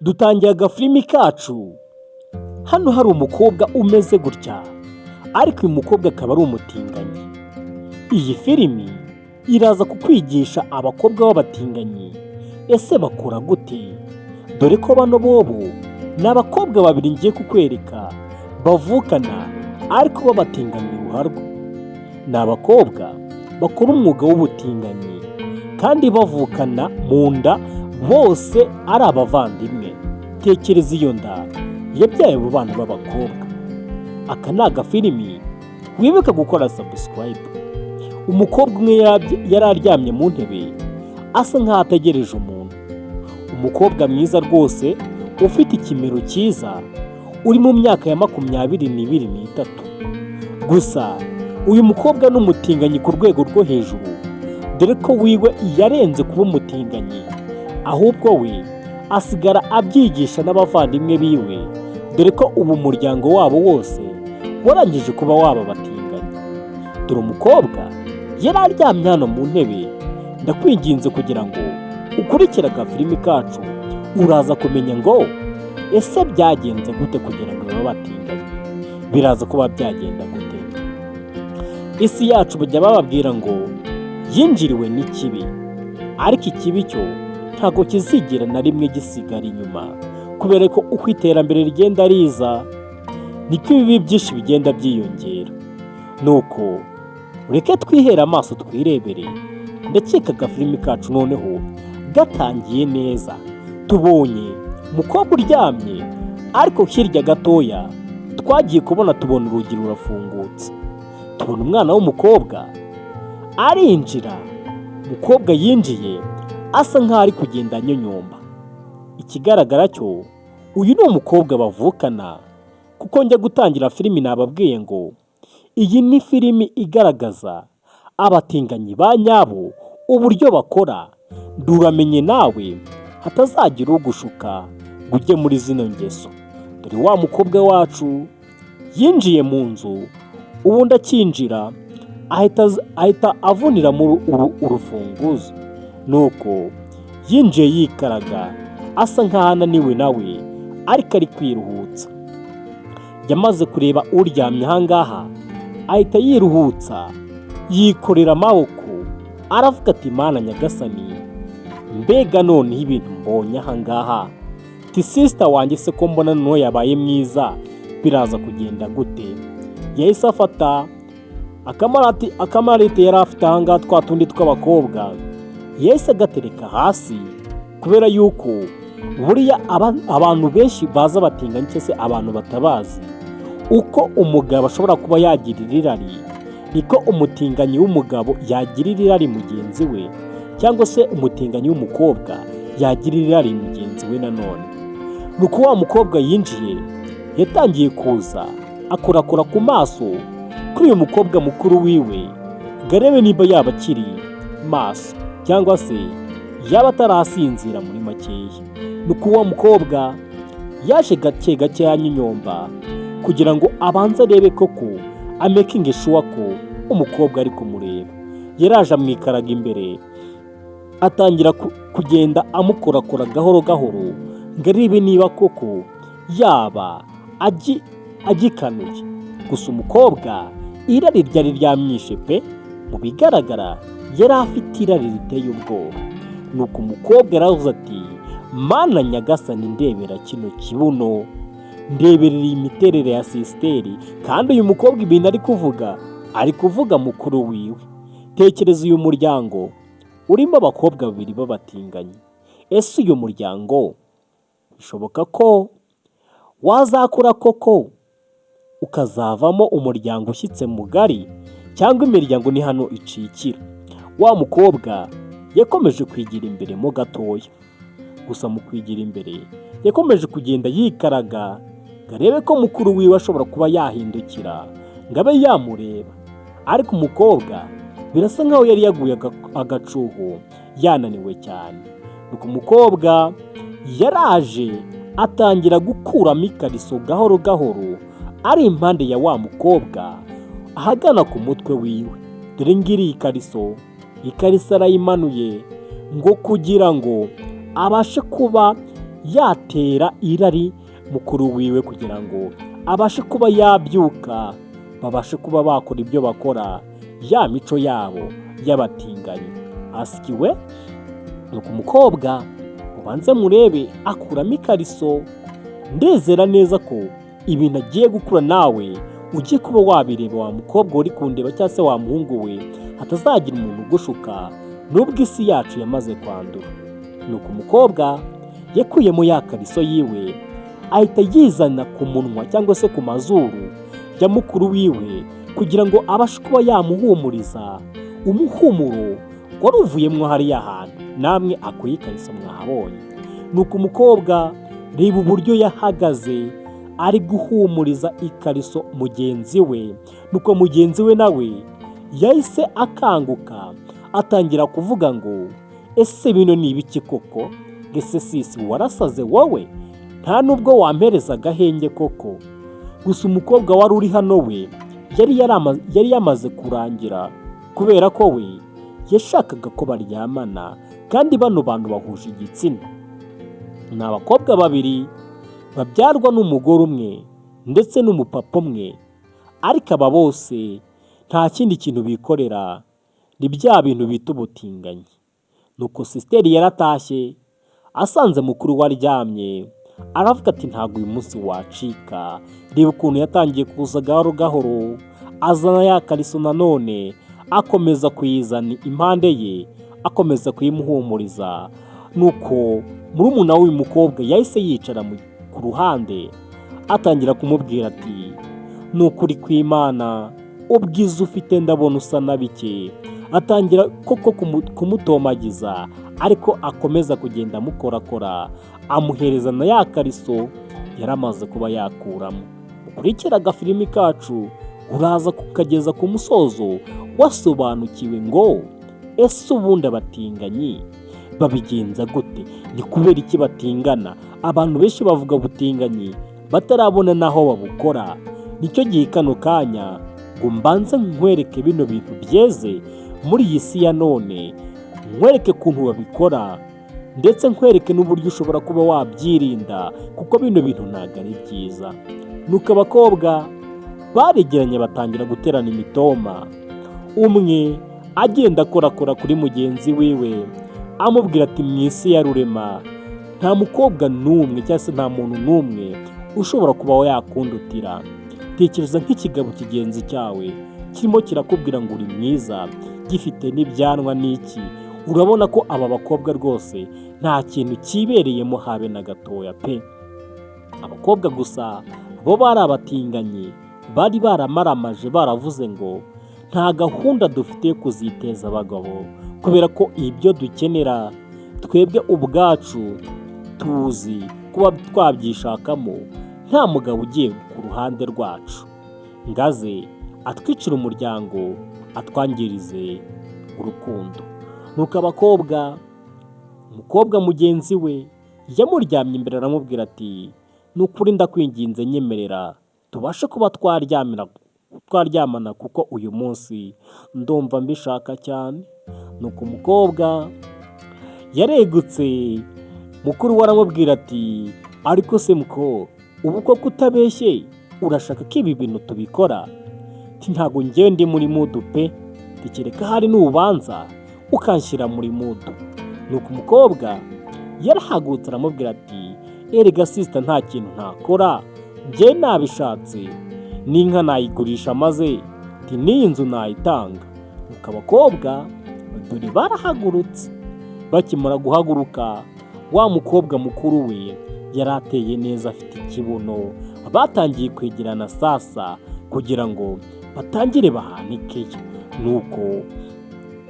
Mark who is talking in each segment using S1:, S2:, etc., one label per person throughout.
S1: Dutangiye agafilimi kacu, hano hari umukobwa umeze gutya, ariko uyu mukobwa akaba ari umutinganyi. Iyi filimi iraza kukwigisha abakobwa b'abatinganyi ese bakora gute, dore ko bano bobo ni abakobwa babiri ngiye kukwereka bavukana ariko b'abatinganyi ruharwa. Ni abakobwa bakora umwuga w'ubutinganyi kandi bavukana mu nda, bose ari abavandimwe. Tekereza iyo nda yabyaye abo bana b'abakobwa. Aka ni agafilimi, wibuke gukora subscribe. Umukobwa umwe yari aryamye mu ntebe asa nk'aho ategereje umuntu. Umukobwa mwiza rwose ufite ikimero cyiza, uri mu myaka ya 22 gusa uyu mukobwa ni umutinganyi ku rwego rwo hejuru, dore ko wiwe yarenze kuba umutinganyi, ahubwo we asigara abyigisha n'abavandimwe biwe, dore ko ubu umuryango wabo wose warangije kuba waba batinganyi. Dore umukobwa yari aryamye hano mu ntebe. Ndakwinginze kugira ngo ukurikire agafilimi kacu, uraza kumenya ngo ese byagenze gute kugira ngo babe batinganyi, biraza kuba byagenda gute. Isi yacu bajya bababwira ngo yinjiriwe n'ikibi, ariko ikibi cyo ntabwo kizigera na rimwe gisigara inyuma, kubera ko uko iterambere rigenda riza niko ibibi byinshi bigenda byiyongera. Nuko ureke twihere amaso twirebere. Ndakeka agafilimi kacu noneho gatangiye neza. Tubonye umukobwa uryamye, ariko hirya gatoya twagiye tubona urugi rurafungutse. Tubona umwana w'umukobwa arinjira. Umukobwa yinjiye asa nk'aho ari kugenda anyonyomba. Ikigaragara cyo uyu ni umukobwa bavukana, kuko njya gutangira filimi nababwiye ngo iyi ni filimi igaragaza abatinganyi ba nyabo uburyo bakora. Nturamenye nawe hatazagira ugushuka ngo ujye muri zino ngeso. Dore wa mukobwa wacu yinjiye mu nzu, ubundi akinjira ahita avunira mu urufunguzo. Nuko yinjiye yikaraga asa nk'aho ananiwe nawe, ariko ari kwiruhutsa. Yamaze kureba uryamye ahangaha ahita yiruhutsa, yikorera amaboko, aravuga ati Mana Nyagasani, mbega noneho ibintu mbonye ahangaha, ti sister wanjye se ko mbona noneho yabaye mwiza, biraza kugenda gute? Yahise afata akamarite yari afite ahangaha, twa tundi tw'abakobwa, yahise agatereka hasi, kubera yuko buriya abantu benshi baza batinganya cyangwa se abantu batabazi uko umugabo ashobora kuba yagirira irari, niko umutinganyi w'umugabo yagirira irari mugenzi we, cyangwa se umutinganyi w'umukobwa yagirira irari mugenzi we nanone. Nuko wa mukobwa yinjiye yatangiye kuza akorakora ku maso kuri uyu mukobwa mukuru wiwe, garebe niba yaba akiri maso cyangwa se yaba atarasinzira muri makeya. Nuko wa mukobwa yaje gake gake yanyinyomba kugira ngo abanze arebe koko amakinge sure ko umukobwa ari kumureba. Yaraje amwikaraga imbere, atangira kugenda amukorakora gahoro gahoro ngo arebe niba koko yaba agikanuye. Gusa umukobwa irari ryari ryamwishe pe, mu bigaragara yari afite irari riteye ubwoba. Nuko umukobwa yaravuze ati Mana Nyagasani, ndebera kino kibuno, ndeberera imiterere ya sisiteri. Kandi uyu mukobwa ibintu ari kuvuga mukuru wiwe. Tekereza uyu muryango urimo abakobwa babiri b'abatinganyi. Ese uyu muryango bishoboka ko wazakura koko ukazavamo umuryango ushyitse mugari, cyangwa imiryango ni hano icikira? Wa mukobwa yakomeje kwigira imbere mo gatoya, gusa mu kwigira imbere yakomeje kugenda yikaraga ngo arebe ko mukuru wiwe ashobora kuba yahindukira ngo abe yamureba. Ariko umukobwa birasa nkaho yari yaguye agacuho, yananiwe cyane. Nuko umukobwa yaraje atangira gukuramo ikariso gahoro gahoro, ari impande ya wa mukobwa ahagana ku mutwe wiwe. Dore ngiri ikariso arayimanuye ngo kugira ngo abashe kuba yatera irari mukuru wiwe kugira ngo abashe kuba yabyuka, babashe kuba bakora ibyo bakora, ya mico yabo y'abatinganyi. Asikiwe nuko umukobwa mubanze murebe akuramo ikariso. Ndezera neza ko ibintu agiye gukura nawe ugiye kuba wabireba, wa mukobwa uri kundeba cyangwa se wa muhungu we, hatazagira umuntu ugushuka nubwo isi yacu yamaze kwandura. Nuko umukobwa yakuyemo ya kariso yiwe ahita yizana ku munwa cyangwa se ku mazuru ya mukuru wiwe kugira ngo abashe kuba yamuhumuriza umuhumuro wari uvuyemo hariya hantu. Namwe akuye ikariso mwahabonye. Nuko umukobwa reba uburyo yahagaze ari guhumuriza ikariso mugenzi we. Nuko mugenzi we nawe yahise akanguka atangira kuvuga ngo ese bino ni ibiki koko? Ese sisi warasaze wowe? Nta nubwo wampereza agahenge koko. Gusa umukobwa wari uri hano we yari yamaze kurangira, kubera ko we yashakaga ko baryamana, kandi bano bantu bahuje igitsina. Ni abakobwa babiri babyarwa n'umugore umwe ndetse n'umupapa umwe, ariko aba bose nta kindi kintu bikorera, ni bya bintu bita ubutinganyi. Nuko sisiteri yaratashye asanze mukuru we aryamye, aravuga ati ntabwo uyu munsi wacika. Reba ukuntu yatangiye kuza gahoro gahoro, azana ya kariso nanone akomeza kuyizana impande ye, akomeza kuyimuhumuriza. Nuko murumuna w'uyu mukobwa yahise yicara ku ruhande atangira kumubwira ati ni ukuri kw'Imana ubwiza ufite ndabona usa na bike. Atangira koko kumutomagiza, ariko akomeza kugenda amukorakora, amuhereza na ya kariso yari amaze kuba yakuramo. Ukurikira agafilimi kacu uraza kukageza ku musozo wasobanukiwe ngo ese ubundi abatinganyi babigenza gute? Ni kubera iki batingana? Abantu benshi bavuga ubutinganyi batarabona naho babukora. Nicyo gihe kano kanya ngo mbanze nkwereke bino bintu byeze muri iyi si ya none, nkwereke ukuntu babikora, ndetse nkwereke n'uburyo ushobora kuba wabyirinda, kuko bino bintu ntabwo ari byiza. Nuko abakobwa baregeranye batangira guterana imitoma, umwe agenda akorakora kuri mugenzi wiwe amubwira ati mu isi ya rurema nta mukobwa n'umwe cyangwa se nta muntu n'umwe ushobora kuba yakundutira. Tekereza nk'ikigabo kigenzi cyawe kirimo kirakubwira ngo uri mwiza, gifite n'ibyanwa n'iki. Urabona ko aba bakobwa rwose nta kintu kibereyemo habe na gatoya pe. Abakobwa gusa bo bari abatinganyi, bari baramaramaje, baravuze ngo nta gahunda dufite yo kuziteza abagabo, kubera ko ibyo dukenera twebwe ubwacu tuzi kuba twabyishakamo, nta mugabo ugiye ku ruhande rwacu ngaze atwicira umuryango, atwangirize urukundo. Nuko umukobwa mugenzi we yamuryamye imbere aramubwira ati ni ukuri ndakwinginze nyemerera tubashe kuba twaryamana kuko uyu munsi ndumva mbishaka cyane. Nuko umukobwa yaregutse, mukuru we aramubwira ati ariko se muko ubu koko utabeshye urashaka ko ibi bintu tubikora? Ntabwo ngewe ndi muri mudu pe, kereka hari n'ubanza ukanshyira muri mudu. Nuko umukobwa yarahagurutse aramubwira ati erega sisita nta kintu ntakora, njye nabishatse n'inka nayigurisha maze n'iyi nzu nayitanga. Nuko abakobwa dore barahagurutse. Bakimara guhaguruka, wa mukobwa mukuru we yari ateye neza afite ikibuno, batangiye kwegerana sasa kugira ngo batangire bahanike. Nuko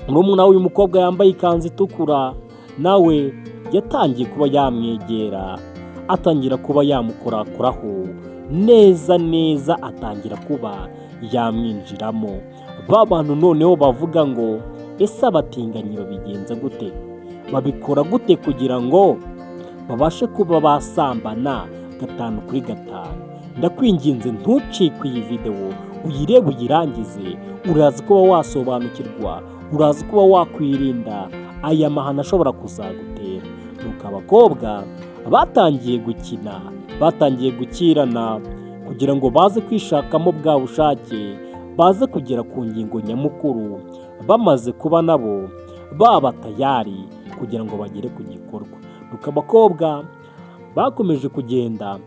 S1: murumuna w'uyu mukobwa yambaye ikanzu itukura nawe yatangiye kuba yamwegera, atangira kuba yamukorakoraho neza neza, atangira kuba yamwinjiramo. Ba bantu noneho bavuga ngo ese abatinganyi babigenza gute? Babikora gute kugira ngo babashe kuba basambana 5-kuri-5? Ndakwinginze ntucikwe iyi videwo, uyirebe uyirangize, uraza kuba wasobanukirwa, uraza kuba wakwirinda aya mahano ashobora kuzagutera. Nuko abakobwa batangiye gukina, batangiye gukirana kugira ngo baze kwishakamo bwa bushake, baze kugera ku ngingo nyamukuru, bamaze kuba nabo baba tayari kugira ngo bagere ku gikorwa. Nuko abakobwa bakomeje kugenda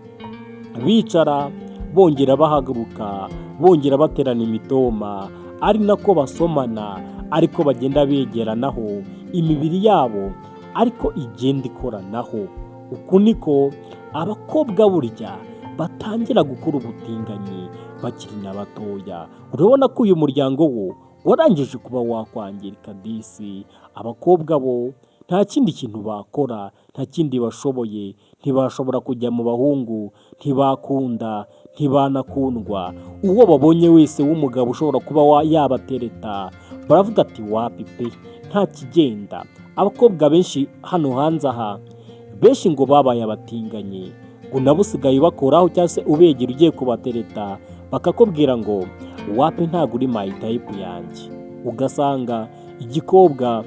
S1: bicara, bongera bahaguruka, bongera baterana imitoma, ari nako basomana, ariko bagenda begeranaho imibiri yabo ariko igenda ikoranaho. Uku niko abakobwa burya batangira gukora ubutinganyi bakiri na batoya. Urabona ko uyu muryango wo warangije kuba wakwangirika disi. Abakobwa bo nta kindi kintu bakora, nta kindi bashoboye, ntibashobora kujya mu bahungu, ntibakunda, ntibanakundwa. Uwo babonye wese w'umugabo ushobora kuba yabatereta baravuga ati wapi pe, nta kigenda. Abakobwa benshi hano hanze aha, benshi ngo babaye abatinganyi, ngo nabo usigaye bakoraho cyangwa se ubegera ugiye kubatereta bakakubwira ngo wapi ntabwo uri my type yanjye. Ugasanga igikobwa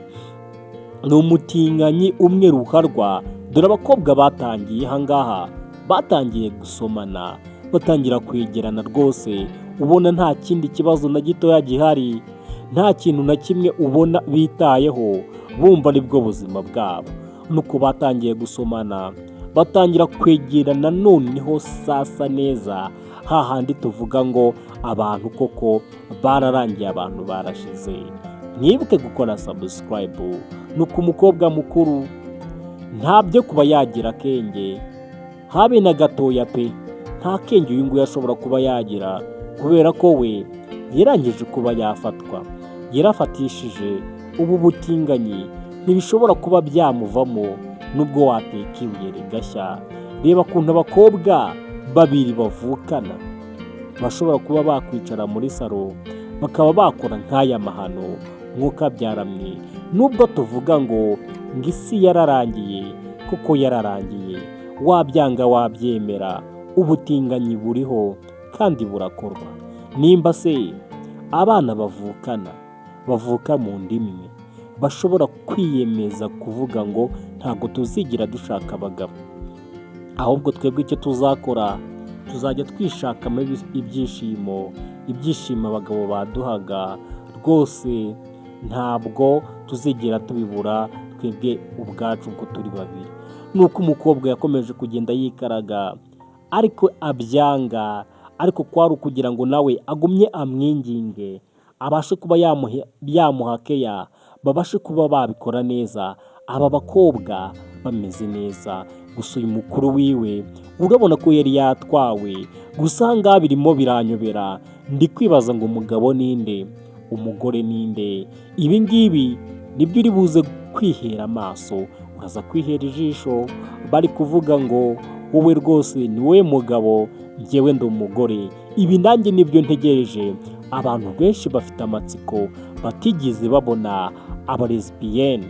S1: ni umutinganyi umwe ruharwa. Dore abakobwa batangiye ahangaha, batangiye gusomana, batangira kwegerana rwose, ubona nta kindi kibazo na gitoya gihari, nta kintu na kimwe ubona bitayeho, bumva nibwo buzima bwabo. Nuko batangiye gusomana, batangira kwegerana, noneho sasa neza hahandi tuvuga ngo abantu koko bararangiye, abantu barashize. Mwibuke gukora subscribe. Nuko umukobwa mukuru nta byo kuba yagira akenge habe na gatoya pe, nta kenge uyu nguyu ashobora kuba yagira, kubera ko we yarangije kuba yafatwa, yarafatishije. Ubu butinganyi ntibishobora kuba byamuvamo nubwo wateka ibuye rigashya. Reba ukuntu abakobwa babiri bavukana bashobora kuba bakwicara muri salo bakaba bakora nk'aya mahano nk'uko abyaramwe. Nubwo tuvuga ngo isi yararangiye, kuko yararangiye, wabyanga wabyemera, ubutinganyi buriho kandi burakorwa. Nimba se abana bavuka mu ndimi bashobora kwiyemeza kuvuga ngo ntabwo tuzigira dushaka abagabo, ahubwo twebwe icyo tuzakora tuzajya twishakamo ibyishimo abagabo baduhaga rwose, ntabwo tuzigera tubibura twebwe ubwacu uko turi babiri. Nuko umukobwa yakomeje kugenda yikaraga, ariko abyanga, ariko kwari ukugira ngo nawe agumye amwinginge, abashe kuba yamuha keya, babashe kuba babikora neza, aba bakobwa bameze neza. Gusa uyu mukuru wiwe urabona ko yari yatwawe. Gusa ahangaha birimo biranyobera, ndi kwibaza ngo umugabo ninde, umugore ninde? Ibi ngibi nibyo uri buze kwihera amaso, uraza kwihera ijisho. Bari kuvuga ngo wowe rwose ni wowe mugabo, njyewe ndi umugore. Ibi nanjye nibyo ntegereje. Abantu benshi bafite amatsiko, batigeze babona abalesbiyeni.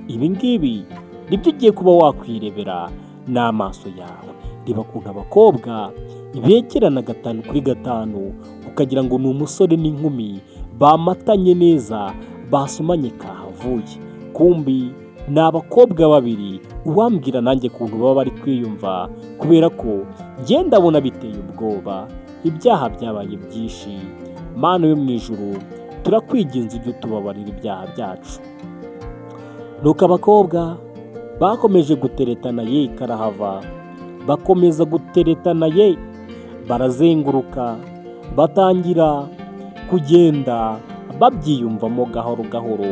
S1: Ibi ngibi nibyo ugiye kuba wakwirebera n'amaso yawe. Reba ukuntu abakobwa begerana 5 kuri 5, ukagira ngo ni umusore n'inkumi bamatanye neza, basomanye kahavuye. Kumbi ni abakobwa babiri. Uwambwira nanjye ukuntu baba bari kwiyumva, kubera ko njye ndabona biteye ubwoba. Ibyaha byabaye byinshi. Mana yo mu ijuru, turakwinginze ujye utubabarira ibyaha byacu. Nuko abakobwa bakomeje guteretana ye karahava, bakomeza guteretana ye, barazenguruka, batangira kugenda babyiyumvamo gahoro gahoro,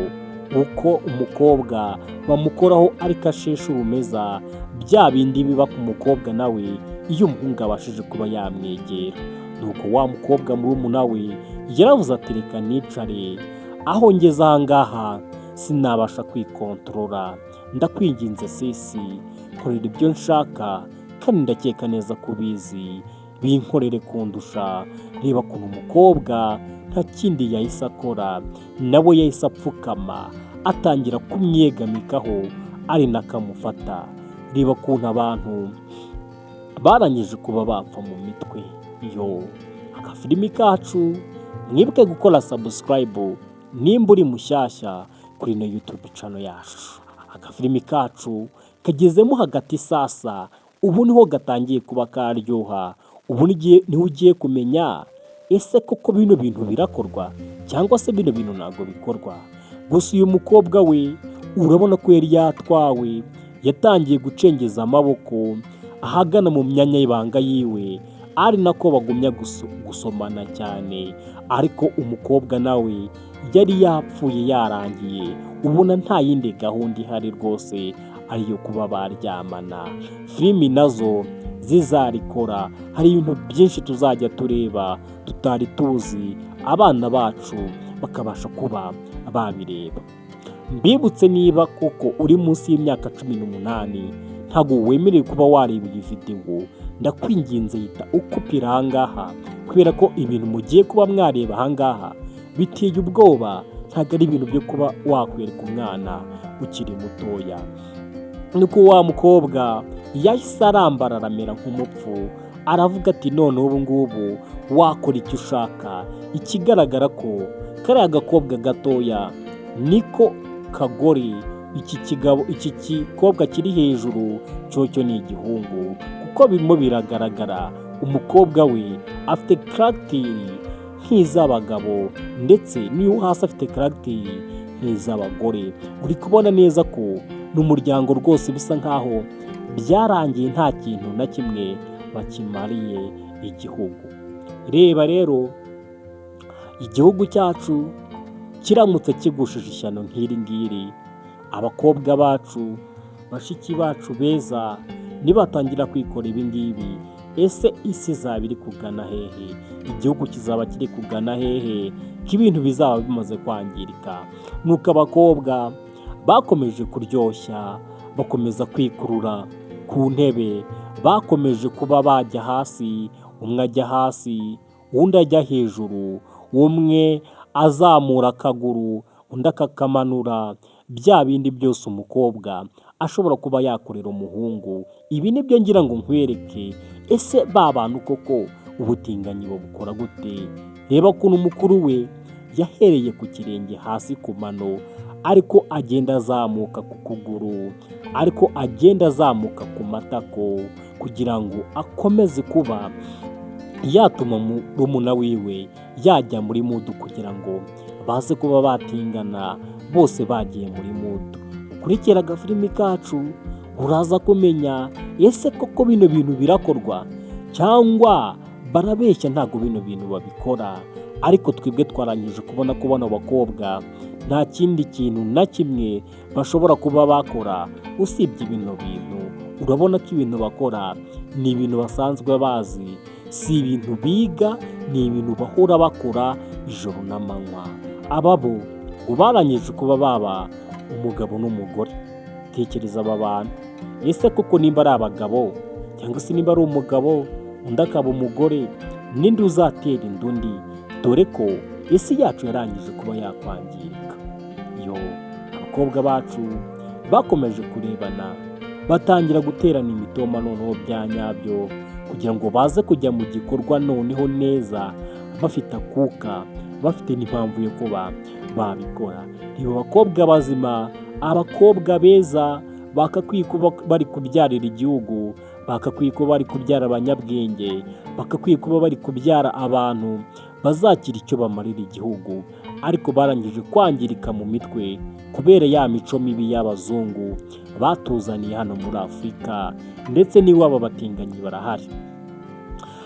S1: uko umukobwa bamukoraho ariko asheshe urumeza, bya bindi biba ku mukobwa nawe iyo umuhungu abashije kuba yamwegera. Nuko wa mukobwa murumuna we yaravuze ati reka nicare, aho ngeze ahangaha sinabasha kwikontorora, ndakwinginze sisi, nkorera ibyo nshaka kandi ndakeka neza kubizi, binkorere kundusha. Reba ukuntu umukobwa nta kindi yahise akora, nawe yahise apfukama atangira kumyegamikaho ari nakamufata. Reba ukuntu abantu barangije kuba bapfa mu mitwe. Yo, agafilimi kacu, mwibuke gukora subscribe nimba uri mushyashya kuri no YouTube channel yacu. Agafilimi kacu kagezemo hagati sasa, ubu niho gatangiye kuba karyoha, ubu niho ugiye kumenya ese koko bino bintu birakorwa cyangwa se bino bintu ntabwo bikorwa. Gusa uyu mukobwa we urabona ko yari yatwawe, yatangiye gucengeza amaboko ahagana mu myanya y'ibanga yiwe, ari nako bagumya gusomana cyane, ariko umukobwa nawe yari yapfuye yarangiye, ubona nta yindi gahunda ihari rwose ariyo kuba baryamana. Filimi nazo zizarikora, hari ibintu byinshi tuzajya tureba tutari tuzi, abana bacu bakabasha kuba babireba. Mbibutse niba koko uri munsi y'imyaka 18 ntabwo wemerewe kuba wareba iyi videwo, ndakwinginze hita ukupira ahangaha, kubera ko ibintu mugiye kuba mwareba ahangaha biteye ubwoba, ntabwo ari ibintu byo kuba wakwereka umwana ukiri mutoya. Nuko wa mukobwa yahise arambara aramera nk'umupfu, aravuga ati noneho ubu ngubu wakora icyo ushaka. Ikigaragara ko kariya gakobwa gatoya niko kagore, iki gikobwa kiri hejuru cyo ni igihungu, kuko birimo biragaragara umukobwa we afite karagiteri nk'iz'abagabo ndetse n'iyo hasi afite karagiteri nk'iz'abagore. Uri kubona neza ko n'umuryango rwose bisa nkaho byarangiye nta kintu na kimwe bakimariye igihugu. Reba rero, igihugu cyacu kiramutse kigushije ishyano nk'iri ngiri, abakobwa bacu, bashiki bacu beza nibatangira kwikora ibi ngibi, ese isi izaba iri kugana hehe? Igihugu kizaba kiri kugana hehe ko ibintu bizaba bimaze kwangirika? Nuko abakobwa bakomeje kuryoshya, bakomeza kwikurura ku ntebe, bakomeje kuba bajya hasi, umwe ajya hasi undi ajya hejuru, umwe azamura akaguru undi akakamanura, bya bindi byose umukobwa ashobora kuba yakorera umuhungu. Ibi nibyo ngira ngo nkwereke, ese ba bantu koko ubutinganyi babukora gute? Reba ukuntu umukuru we yahereye ku kirenge hasi ku mano, ariko agenda azamuka ku kuguru, ariko agenda azamuka ku matako, kugira ngo akomeze kuba yatuma murumuna wiwe yajya muri mudu, kugira ngo baze kuba batingana bose bagiye muri mudu. Ukurikira agafilimi kacu uraza kumenya ese koko bino bintu birakorwa cyangwa barabeshya, ntabwo bino bintu babikora. Ariko twebwe twarangije kubona ko bano bakobwa nta kindi kintu na kimwe bashobora kuba bakora usibye bino bintu. Urabona ko ibintu bakora ni ibintu basanzwe bazi, si ibintu biga, ni ibintu bahora bakora ijoro n'amanywa. Ababo ngo barangije kuba baba umugabo n'umugore. Tekereza aba bantu, ese koko nimba ari abagabo cyangwa se nimba ari umugabo undi akaba umugore, ninde uzatera inda undi? Dore ko isi yacu yarangije kuba yakwangirika. Abakobwa bacu bakomeje kurebana, batangira guterana imitoma noneho bya nyabyo, kugira ngo baze kujya mu gikorwa noneho neza, bafite akuka, bafite n'impamvu yo kuba babikora. Reba abakobwa bazima, abakobwa beza, bakakwiye kuba bari kubyarira igihugu, bakakwiye kuba bari kubyara abanyabwenge, bakakwiye kuba bari kubyara abantu bazakira icyo bamarira igihugu, ariko barangije kwangirika mu mitwe kubera ya mico mibi y'abazungu batuzaniye hano muri Afurika, ndetse n'iwabo batinganyi barahari.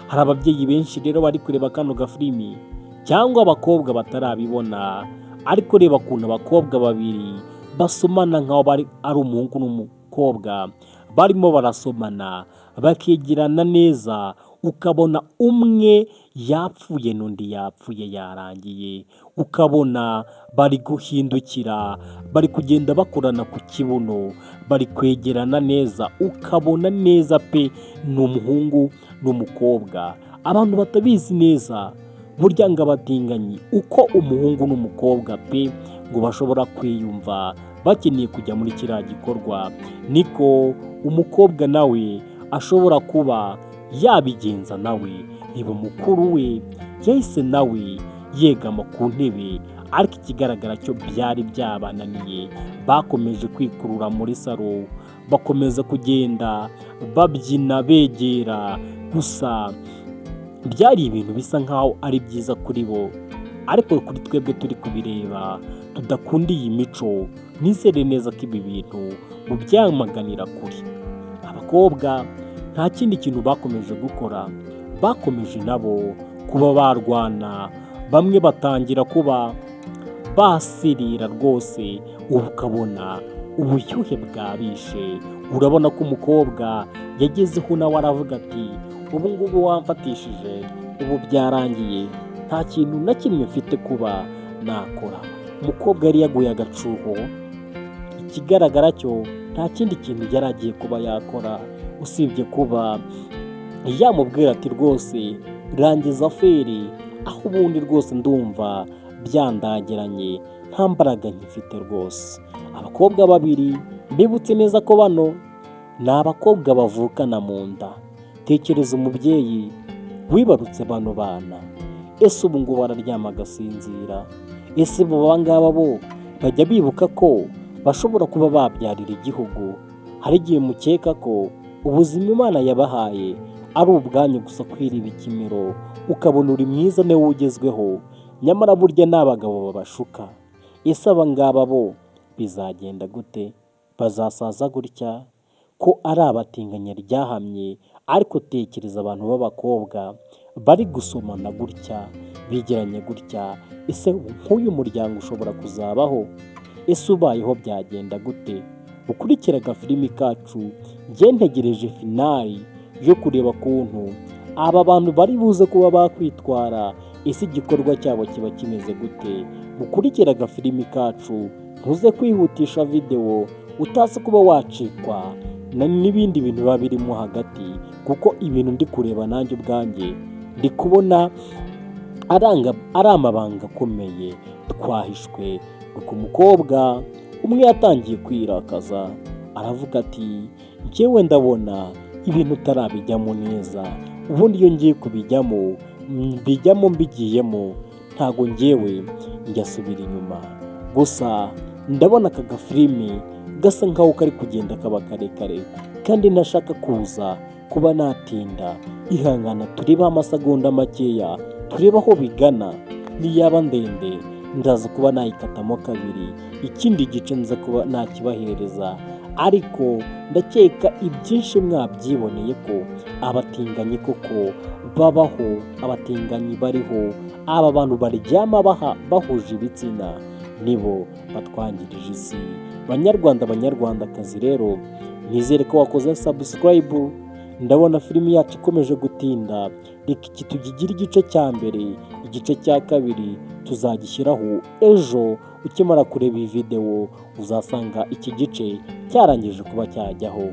S1: Hari ababyeyi benshi rero bari kureba kano gafilimi, cyangwa abakobwa batarabibona, ariko reba ukuntu abakobwa babiri basomana nk'aho ari umuhungu n'umukobwa, barimo barasomana bakegerana neza, ukabona umwe yapfuye n'undi yapfuye yarangiye, ukabona bari guhindukira, bari kugenda bakorana ku kibuno, bari kwegerana neza, ukabona neza pe ni umuhungu n'umukobwa. Abantu batabizi neza burya ngo abatinganyi uko umuhungu n'umukobwa pe ngo bashobora kwiyumva bakeneye kujya muri kiriya gikorwa, niko umukobwa nawe ashobora kuba yabigenza nawe. Reba mukuru we yahise nawe yegama ku ntebe, ariko ikigaragara cyo byari byabananiye, bakomeje kwikurura muri salo, bakomeza kugenda babyina begera, gusa byari ibintu bisa nkaho ari byiza kuri bo, ariko kuri twebwe turi kubireba tudakunda iyi mico, nizere neza ko ibi bintu mubyamaganira kure. Abakobwa nta kindi kintu bakomeje gukora, bakomeje nabo kuba barwana, bamwe batangira kuba basirira rwose, ubu ukabona ubushyuhe bwabishe. Urabona ko umukobwa yagezeho nawe aravuga ati ubu ngubu wamfatishije, ubu byarangiye, nta kintu na kimwe mfite kuba nakora. Umukobwa yari yaguye agacuho, ikigaragara cyo nta kindi kintu yari agiye kuba yakora usibye kuba yamubwira ati rwose rangiza feri, aho ubundi rwose ndumva byandagiranye, nta mbaraga nkifite rwose. Abakobwa babiri mbibutse neza ko bano ni abakobwa bavukana mu nda. Tekereza umubyeyi wibarutse bano bana, ese ubu ngubu bararyama agasinzira? Ese aba ngaba bo bajya bibuka ko bashobora kuba babyarira igihugu? Hari igihe mukeka ko ubuzima Imana yabahaye ari ubwanyu gusa kwirira ikimero, ukabona uri mwiza niwe ugezweho, nyamara burya ni abagabo babashuka. Ese aba ngaba bo bizagenda gute? Bazasaza gutya ko ari abatinganya ryahamye? Ariko tekereza abantu b'abakobwa bari gusomana gutya, bigeranye gutya, ese nk'uyu muryango ushobora kuzabaho? Ese ubayeho byagenda gute? Ukurikira agafilimi kacu, njye ntegereje finali yo kureba kuntu aba bantu bari buze kuba bakwitwara, ese igikorwa cyabo kiba kimeze gute? Mukurikira agafilimi kacu, ntuze kwihutisha videwo utazi kuba wacikwa n'ibindi bintu biba birimo hagati, kuko ibintu ndi kureba nanjye ubwanjye ndi kubona ari amabanga akomeye twahishwe. Nuko umukobwa umwe yatangiye kwirakaza, aravuga ati njyewe ndabona ibintu utarabijyamo neza, ubundi iyo ngiye kubijyamo mbijyamo mbigiyemo, ntago njyewe njyasubira inyuma. Gusa ndabona aka gafilimi gasa nkaho kari kugenda kaba karekare, kandi ntashaka kuza kuba natinda. Ihangana turebe amasegonda makeya, turebe aho bigana. Niyaba ndende ndaza kuba nayikatamo kabiri, ikindi gice nza kuba nakibahereza, ariko ndakeka ibyinshi mwabyiboneye ko abatinganyi koko babaho, abatinganyi bariho. Aba bantu baryama bahuje ibitsina nibo batwangirije isi. Banyarwanda banyarwandakazi rero, nizere ko wakoze subscribe. Ndabona filimi yacu ikomeje gutinda, reka iki tugigira igice cya mbere, igice cya kabiri tuzagishyiraho ejo. Ukimara kureba iyi videwo uzasanga iki gice cyarangije kuba cyajyaho.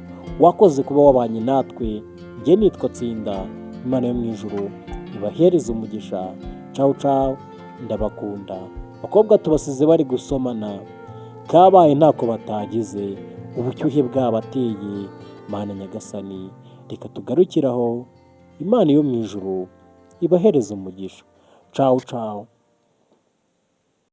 S1: Wakoze kuba wabanye natwe, njye nitwa Tsinda. Imana yo mu ijuru ibahereze umugisha. Ciao ciao, ndabakunda. Abakobwa tubasize bari gusomana, kabaye ntako batagize, ubushyuhe bwabateye. Mana nyagasani, reka tugarukiraho. Imana yo mu ijuru ibahereze umugisha. Ciao ciao.